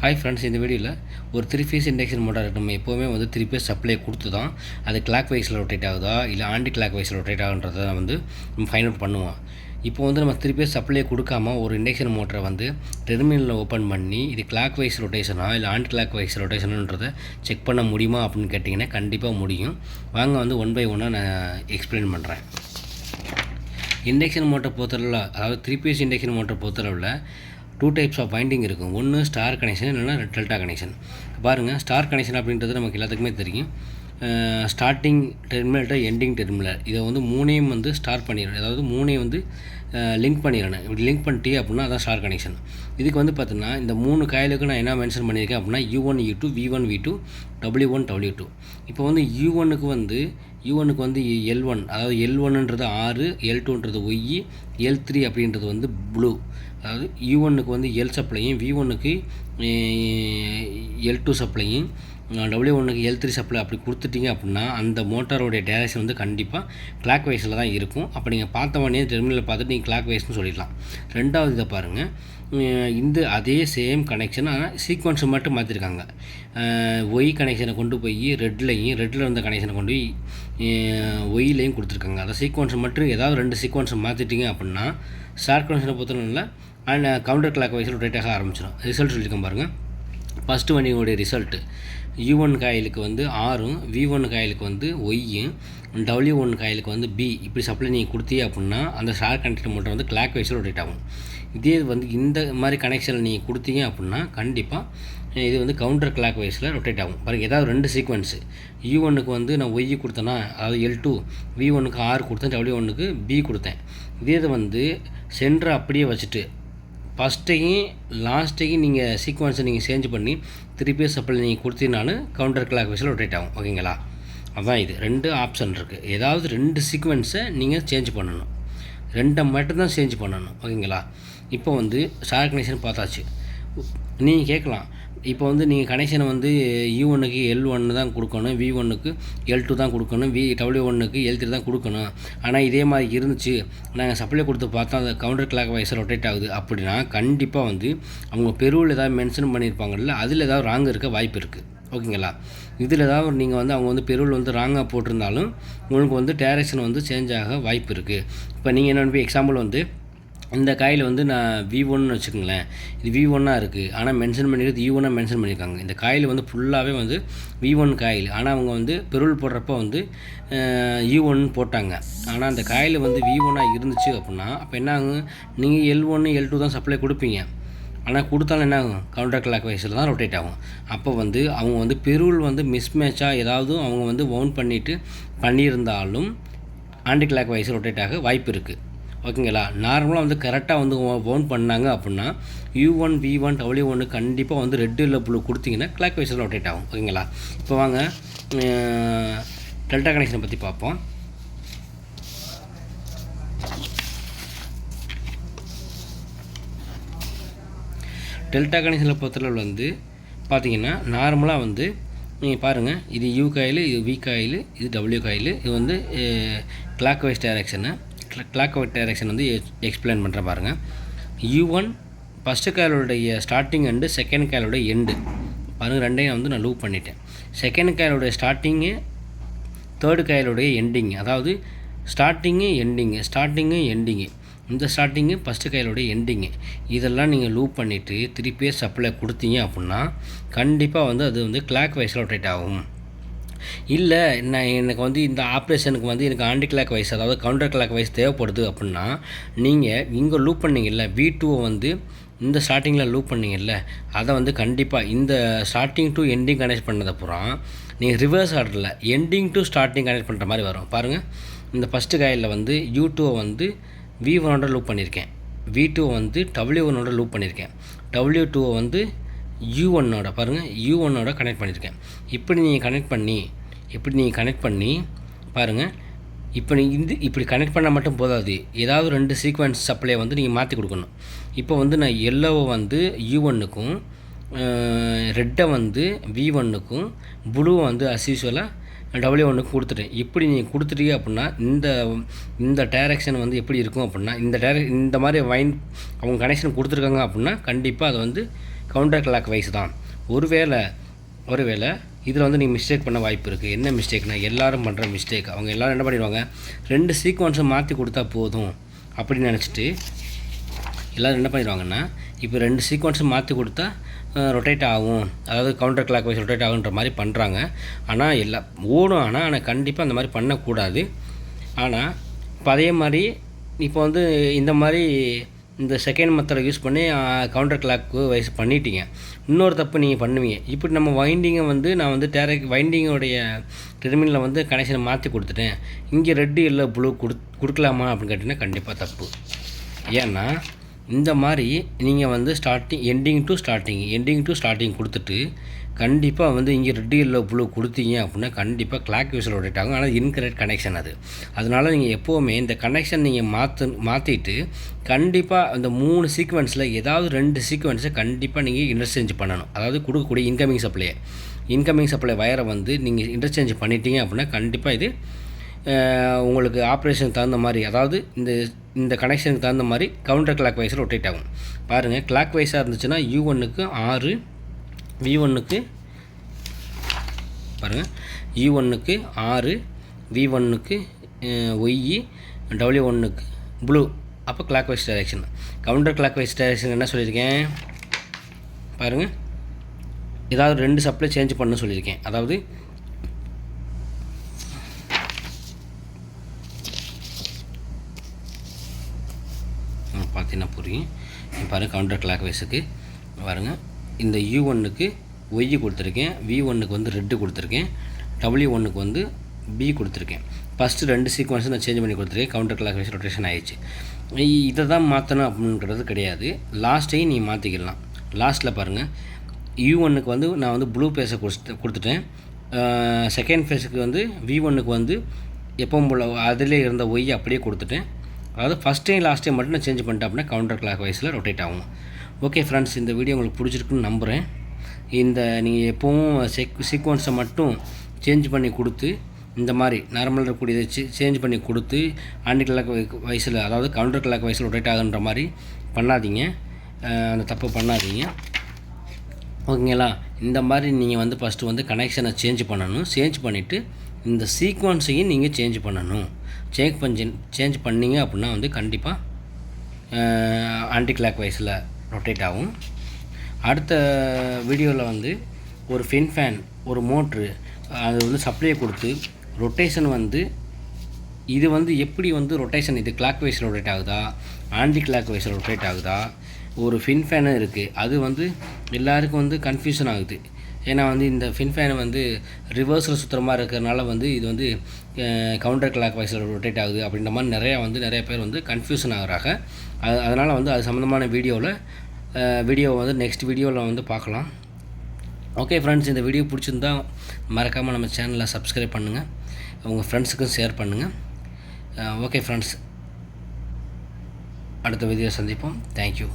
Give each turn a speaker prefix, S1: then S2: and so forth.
S1: Hi friends, இந்த வீடியோவில் ஒரு 3 ஃபேஸ் இண்டக்ஷன் மோட்டார் நம்ம எப்போவுமே வந்து 3 ஃபேஸ் சப்ளை கொடுத்து தான் அது கிளாக் வைஸில் ரொட்டேட் ஆகுதா இல்லை ஆன்டி கிளாக் வைஸில் ரொட்டேட் ஆகுன்றதை வந்து நம்ம ஃபைண்ட் அவுட் பண்ணுவோம். இப்போ வந்து நம்ம 3 ஃபேஸ் சப்ளை கொடுக்காம ஒரு இண்டக்ஷன் மோட்டரை வந்து டெர்மினலில் ஓப்பன் பண்ணி இது கிளாக் வைஸ் ரொட்டேஷனா இல்லை ஆன்டி கிளாக் வைஸ் ரொட்டேஷனுன்றதை செக் பண்ண முடியுமா அப்படின்னு கேட்டிங்கன்னா கண்டிப்பாக முடியும். வாங்க வந்து 1 by 1 நான் எக்ஸ்பிளைன் பண்ணுறேன். இண்டக்ஷன் மோட்டர் பொறுத்தளவில், அதாவது 3 ஃபேஸ் இண்டக்ஷன் மோட்டர் பொறுத்தளவில் 2 டைப்ஸ் ஆஃப் வைண்டிங் இருக்கும். ஒன்று ஸ்டார் கனெக்ஷன், இல்லைனா டெல்டா கனெக்ஷன். பாருங்கள், ஸ்டார் கனெக்ஷன் அப்படின்றது நமக்கு எல்லாத்துக்குமே தெரியும். ஸ்டார்டிங் டெர்மினல் எண்டிங் டெர்மினல் இதை வந்து மூணையும் வந்து ஸ்டார் பண்ணிடணும், அதாவது மூணையும் வந்து லிங்க் பண்ணிடணும். இப்படி லிங்க் பண்ணிட்டே அப்படின்னா அதான் ஸ்டார் கனெக்ஷன். இதுக்கு வந்து பார்த்தீங்கன்னா இந்த 3 காயிலுக்கு நான் என்ன மென்ஷன் பண்ணியிருக்கேன் அப்படின்னா U1 U2 V1 V2 W1 W2. இப்போ வந்து U1க்கு வந்து L1, அதாவது L1ன்றது R, L2ன்றது Y, L3 அப்படின்றது வந்து ப்ளூ. அதாவது U1க்கு வந்து L சப்ளையும், V1க்கு L2 சப்ளையும், W1க்கு L3 சப்ளை அப்படி கொடுத்துட்டிங்க அப்படின்னா அந்த மோட்டாரோடைய டைரக்ஷன் வந்து கண்டிப்பாக கிளாக் வைஸில் தான் இருக்கும். அப்போ நீங்கள் பார்த்த உடனே டெர்மினலில் பார்த்துட்டு நீங்கள் கிளாக் வைஸ்னு சொல்லிடலாம். ரெண்டாவது இதை பாருங்கள், இந்த அதே சேம் கனெக்ஷன் ஆனால் சீக்வன்ஸை மட்டும் மாற்றிருக்காங்க. ஒய் கனெக்ஷனை கொண்டு போய் ரெட்டில் இருந்த கனெக்ஷனை கொண்டு போய் ஒய்லையும் கொடுத்துருக்காங்க. அதை சீக்வன்ஸை மட்டும் ஏதாவது 2 சீக்வன்ஸை மாற்றிட்டிங்க அப்படின்னா ஸ்டார் கனெக்ஷனை பொறுத்தவரையில் அண்ட் கவுண்டர் கிளாக் வைஸில் ரொட்டேட் ஆக ஆரம்பிச்சிடும். ரிசல்ட் சொல்லியிருக்கேன் பாருங்கள். ஃபஸ்ட்டு வண்டியோடைய ரிசல்ட்டு U1 காயிலுக்கு வந்து ஆரும், V1 காயிலுக்கு வந்து ஒய்யும், W1 காயிலுக்கு வந்து B இப்படி சப்ளை நீங்கள் கொடுத்தீங்க அப்படின்னா அந்த ஸ்டார் கனெக்டட் மோட்டர் வந்து கிளாக் வைஸில் ரொட்டேட் ஆகும். இதே வந்து இந்த மாதிரி கனெக்ஷனில் நீங்கள் கொடுத்தீங்க அப்படின்னா கண்டிப்பாக இது வந்து கவுண்டர் கிளாக் வைஸில் ரொட்டேட் ஆகும். பாருங்கள், ஏதாவது 2 சீக்வன்ஸு U1க்கு வந்து நான் ஒய் கொடுத்தேன்னா, அதாவது L2, V1க்கு R கொடுத்தேன், W1க்கு B கொடுத்தேன். இதே வந்து சென்டரை அப்படியே வச்சுட்டு ஃபஸ்ட்டையும் லாஸ்ட்டையும் நீங்கள் சீக்வன்ஸை நீங்கள் சேஞ்ச் பண்ணி 3 ஃபேஸ் சப்ளை நீங்கள் கொடுத்தீங்கனாலும் கவுண்டர் கிளாக் வைஸில் ரொட்டேட் ஆகும். ஓகேங்களா? அதுதான் இது 2 ஆப்ஷன் இருக்குது. ஏதாவது 2 சீக்வன்ஸை நீங்கள் சேஞ்ச் பண்ணணும், 2 மட்டும்தான் சேஞ்ச் பண்ணணும். ஓகேங்களா? இப்போ வந்து ஸ்டார் கனெக்ஷன் பார்த்தாச்சு. நீங்கள் கேட்கலாம், இப்போ வந்து நீங்கள் கனெக்ஷனை வந்து U1க்கு L1 தான் கொடுக்கணும், V1க்கு L2 தான் கொடுக்கணும், W1க்கு L3 தான் கொடுக்கணும். ஆனால் இதே மாதிரி இருந்துச்சு, நாங்கள் சப்ளை கொடுத்து பார்த்தா அந்த கவுண்டர் கிளாக் வைஸில் ரொட்டேட் ஆகுது அப்படின்னா கண்டிப்பாக வந்து அவங்க பெருவில் ஏதாவது மென்ஷன் பண்ணியிருப்பாங்கல்ல, அதில் ஏதாவது ராங் இருக்க வாய்ப்பு இருக்குது. ஓகேங்களா? இதில் ஏதாவது நீங்கள் வந்து அவங்க வந்து பெருவில் வந்து ராங்காக போட்டிருந்தாலும் உங்களுக்கு வந்து டைரக்ஷன் வந்து சேஞ்ச் ஆக வாய்ப்பு இருக்குது. இப்போ நீங்கள் என்ன எக்ஸாம்பிள் வந்து இந்த காயில் வந்து நான் V1ன்னு வச்சுக்கோங்களேன், இது V1 இருக்குது, ஆனால் மென்ஷன் பண்ணியிருக்கிறது U1 மென்ஷன் பண்ணியிருக்காங்க. இந்த காயில் வந்து ஃபுல்லாகவே வந்து V1 காயில், ஆனால் அவங்க வந்து பெருள் போடுறப்போ வந்து U1 போட்டாங்க. ஆனால் அந்த காயில் வந்து V1 இருந்துச்சு அப்படின்னா அப்போ என்ன ஆகும், நீங்கள் L1 L2 தான் சப்ளை கொடுப்பீங்க, ஆனால் கொடுத்தாலும் என்ன ஆகும், கவுண்டர் கிளாக் வைஸில் தான் ரொட்டேட் ஆகும். அப்போ வந்து அவங்க வந்து பெருள் வந்து மிஸ்மேட்சாக ஏதாவது அவங்க வந்து வவுண்ட் பண்ணியிருந்தாலும் ஆன்டி கிளாக் வைஸ் ரொட்டேட் ஆக வாய்ப்பு இருக்குது. ஓகேங்களா? நார்மலாக வந்து கரெக்டாக வந்து வவுண்ட் பண்ணாங்க அப்படின்னா U1 V1 W1 கண்டிப்பாக வந்து ரெட் இல்லை ப்ளூ கொடுத்தீங்கன்னா கிளாக் வைஸில் ரொட்டேட் ஆகும். ஓகேங்களா? இப்போ வாங்க டெல்டா கனெக்ஷனை பற்றி பார்ப்போம். டெல்டா கனெக்ஷனில் பொறுத்தளவில் வந்து பார்த்திங்கன்னா நார்மலாக வந்து நீங்கள் பாருங்கள், இது U காயில், இது V காயில், இது W காயில். இது வந்து clockwise direction. Clockwise direction வந்து எக்ஸ்பிளைன் பண்ணுற பாருங்கள். U1 ஃபஸ்ட்டு காயிலுடைய ஸ்டார்டிங் எண்டு, செகண்ட் காயிலுடைய எண்டு பாருங்கள், ரெண்டையும் வந்து நான் லூப் பண்ணிட்டேன். செகண்ட் காயிலுடைய ஸ்டார்டிங்கு, தேர்டு காயிலுடைய எண்டிங்கு, அதாவது ஸ்டார்டிங்கு எண்டிங்கு, இந்த ஸ்டார்டிங்கு ஃபஸ்ட்டு காயிலுடைய எண்டிங்கு, இதெல்லாம் நீங்கள் லூப் பண்ணிவிட்டு 3 ஃபேஸ் சப்ளை கொடுத்தீங்க அப்படின்னா கண்டிப்பாக வந்து அது வந்து கிளாக் வைஸில் ரொட்டேட் ஆகும். இல்லை எனக்கு வந்து இந்த ஆப்ரேஷனுக்கு வந்து எனக்கு ஆன்டி கிளாக் வைஸ், அதாவது கவுண்டர் கிளாக் வைஸ் தேவைப்படுது அப்படின்னா நீங்கள் இங்கே லூப் பண்ணிங்கல்ல, V2 வந்து இந்த ஸ்டார்டிங்கில் லூப் பண்ணிங்கல்ல, அதை வந்து கண்டிப்பாக இந்த ஸ்டார்டிங் டு எண்டிங் கனெக்ட் பண்ணதப்புறம் நீங்கள் ரிவர்ஸ் ஆர்டரில் எண்டிங் டு ஸ்டார்டிங் கனெக்ட் பண்ணுற மாதிரி வரும். பாருங்கள், இந்த ஃபஸ்ட்டு காயிலில் வந்து U2 வந்து V1 லூப் பண்ணியிருக்கேன், V2 வந்து W1 லூப் பண்ணியிருக்கேன், W2 வந்து U1 பாருங்கள், U1 கனெக்ட் பண்ணியிருக்கேன். இப்படி நீங்கள் கனெக்ட் பண்ணி பாருங்கள். இப்போ இப்படி கனெக்ட் பண்ணால் மட்டும் போதாது, ஏதாவது 2 சீக்வன்ஸ் சப்ளை வந்து நீங்கள் மாற்றி கொடுக்கணும். இப்போ வந்து நான் எல்லோவை வந்து U1க்கும், ரெட்டை வந்து V1க்கும், ப்ளூவை வந்து அஸ்யூஸ்வலாக W1க்கு கொடுத்துட்டேன். இப்படி நீங்கள் கொடுத்துட்டீங்க அப்படின்னா இந்த டைரக்ஷன் வந்து எப்படி இருக்கும் அப்படின்னா இந்த மாதிரி வைன் அவங்க கனெக்ஷன் கொடுத்துருக்காங்க அப்படின்னா கண்டிப்பாக அதை வந்து கவுண்டர் கிளாக் வைஸ் தான். ஒருவேளை இதில் வந்து நீங்கள் மிஸ்டேக் பண்ண வாய்ப்பு இருக்குது. என்ன மிஸ்டேக்னால் எல்லோரும் பண்ணுற மிஸ்டேக். அவங்க எல்லோரும் என்ன பண்ணிடுவாங்க, 2 சீக்வன்ஸை மாற்றி கொடுத்தா போதும் அப்படின்னு நினச்சிட்டு எல்லோரும் என்ன பண்ணிடுவாங்கன்னா, இப்போ 2 சீக்வன்ஸும் மாற்றி கொடுத்தா ரொட்டேட் ஆகும், அதாவது கவுண்டர் கிளாக் வைஸ் ரொட்டேட் ஆகுன்ற மாதிரி பண்ணுறாங்க. ஆனால் ஓடும். ஆனால் கண்டிப்பாக அந்த மாதிரி பண்ணக்கூடாது. ஆனால் இப்போ அதே மாதிரி இப்போ வந்து இந்த செகண்ட் மெத்தடை யூஸ் பண்ணி கவுண்டர் கிளாக் வைஸ் பண்ணிட்டீங்க. இன்னொரு தப்பு நீங்கள் பண்ணுவீங்க. இப்படி நம்ம வைண்டிங்கை வந்து நான் வந்து வைண்டிங்கோடைய டெர்மினலில் வந்து கனெக்ஷனை மாற்றி கொடுத்துட்டேன், இங்கே ரெட்டு எல்லோ ப்ளூ கொடுக்கலாமா அப்படின்னு கேட்டிங்கன்னா கண்டிப்பாக தப்பு. ஏன்னா இந்த மாதிரி நீங்கள் வந்து எண்டிங் டு ஸ்டார்டிங் கொடுத்துட்டு கண்டிப்பாக வந்து இங்கே ரெட்டு எல்லோ ப்ளூ கொடுத்தீங்க அப்படின்னா கண்டிப்பாக கிளாக் வைஸில் ரொட்டேட் ஆகும். ஆனால் இன்கரெக்ட் கனெக்ஷன் அது. அதனால் நீங்கள் எப்போவுமே இந்த கனெக்ஷன் நீங்கள் மாற்றிட்டு கண்டிப்பாக அந்த 3 சீக்வன்ஸில் ஏதாவது 2 சீக்வன்ஸை கண்டிப்பாக நீங்கள் இன்டர்சேஞ்ச் பண்ணணும். அதாவது கொடுக்கக்கூடிய இன்கமிங் சப்ளை வயரை வந்து நீங்கள் இன்டர்சேஞ்ச் பண்ணிட்டீங்க அப்படின்னா கண்டிப்பாக இது உங்களுக்கு ஆப்ரேஷனுக்கு தகுந்த மாதிரி, அதாவது இந்த கனெக்ஷனுக்கு தகுந்த மாதிரி கவுண்டர் கிளாக் வைஸில் ரொட்டேட் ஆகும். பாருங்கள், கிளாக் வைஸாக இருந்துச்சுன்னா U1க்கு 6, V1க்கு பாருங்கள், U1க்கு 6, V1க்கு Y, W1க்கு ப்ளூ. அப்போ clockwise direction. Counter clockwise direction என்ன சொல்லியிருக்கேன் பாருங்கள், ஏதாவது 2 சப்ளை சேஞ்ச் பண்ண சொல்லியிருக்கேன். அதாவது பார்த்தீங்கன்னா புரியும். பாருங்கள், கவுண்டர் கிளாக் வைஸுக்கு பாருங்கள், இந்த U1க்கு Y கொடுத்துருக்கேன், V1க்கு வந்து ரெட்டு கொடுத்துருக்கேன், W1க்கு வந்து B கொடுத்துருக்கேன். ஃபஸ்ட்டு 2 சீக்வன்ஸும் நான் சேஞ்ச் பண்ணி கொடுத்துருக்கேன். கவுண்டர் கிளாக் வைஸ் ரொட்டேஷன் ஆகிடுச்சு. இதை தான் மாற்றணும் அப்படின்றது கிடையாது. லாஸ்ட்டையும் நீங்கள் மாற்றிக்கலாம். லாஸ்ட்டில் பாருங்கள், U1க்கு வந்து நான் வந்து ப்ளூ பேஸை கொடுத்துட்டேன். செகண்ட் ஃபேஸுக்கு வந்து V1க்கு வந்து எப்பவும் போல் அதிலே இருந்த Y அப்படியே கொடுத்துட்டேன். அதாவது ஃபஸ்ட் டைம் லாஸ்ட் டைம் மட்டும் நான் சேஞ்ச் பண்ணிட்டேன் அப்படின்னா கவுண்டர் கிளாக் வைஸில் ரொட்டேட் ஆகும். ஓகே ஃப்ரெண்ட்ஸ், இந்த வீடியோ உங்களுக்கு பிடிச்சிருக்குன்னு நம்புகிறேன். நீங்கள் எப்போவும் சீக்வன்ஸை மட்டும் சேஞ்ச் பண்ணி கொடுத்து இந்த மாதிரி நார்மலாக இருக்கக்கூடியதை சேஞ்ச் பண்ணி கொடுத்து ஆன்டி கிளாக் வைஸில், அதாவது கவுண்டர் கிளாக் வைஸில் ரொட்டேட் ஆகுன்ற மாதிரி பண்ணாதீங்க. அந்த தப்பு பண்ணாதீங்க. ஓகேங்களா? இந்த மாதிரி நீங்கள் வந்து ஃபஸ்ட்டு வந்து கனெக்ஷனை சேஞ்ச் பண்ணணும். சேஞ்ச் பண்ணிவிட்டு இந்த சீக்வன்ஸையும் நீங்கள் சேஞ்ச் பண்ணணும். சேஞ்ச் பண்ணிங்க அப்படின்னா வந்து கண்டிப்பாக ஆன்டி கிளாக் வைஸில் ரொட்டேட் ஆகும். அடுத்த வீடியோவில் வந்து ஒரு ஃபேன், ஒரு மோட்ரு, அது வந்து சப்ளையை கொடுத்து ரொட்டேஷன் வந்து இது வந்து எப்படி வந்து ரொட்டேஷன், இது கிளாக் வைஸில் ரொட்டேட் ஆகுதா, ஆன்டி கிளாக் வைஸில் ரொட்டேட் ஆகுதா, ஒரு ஃபேனும் இருக்குது. அது வந்து எல்லாருக்கும் வந்து கன்ஃபியூஷன் ஆகுது. ஏன்னா வந்து இந்த ஃபேனை வந்து ரிவர்ஸில் சுற்றுற மாதிரி இருக்கிறதுனால வந்து இது வந்து கவுண்டர் கிளாக் வைஸில் ரொட்டேட் ஆகுது அப்படின்ற மாதிரி நிறைய பேர் வந்து கன்ஃபியூஷன் ஆகுறாங்க. அதனால் வந்து அது சம்மந்தமான வீடியோ வந்து நெக்ஸ்ட் வீடியோவில் வந்து பார்க்கலாம். ஓகே ஃப்ரெண்ட்ஸ், இந்த வீடியோ பிடிச்சிருந்தா மறக்காமல் நம்ம சேனலை சப்ஸ்கிரைப் பண்ணுங்கள், உங்கள் ஃப்ரெண்ட்ஸுக்கும் ஷேர் பண்ணுங்கள். ஓகே ஃப்ரெண்ட்ஸ், அடுத்த வீடியோ சந்திப்போம். தேங்க்யூ.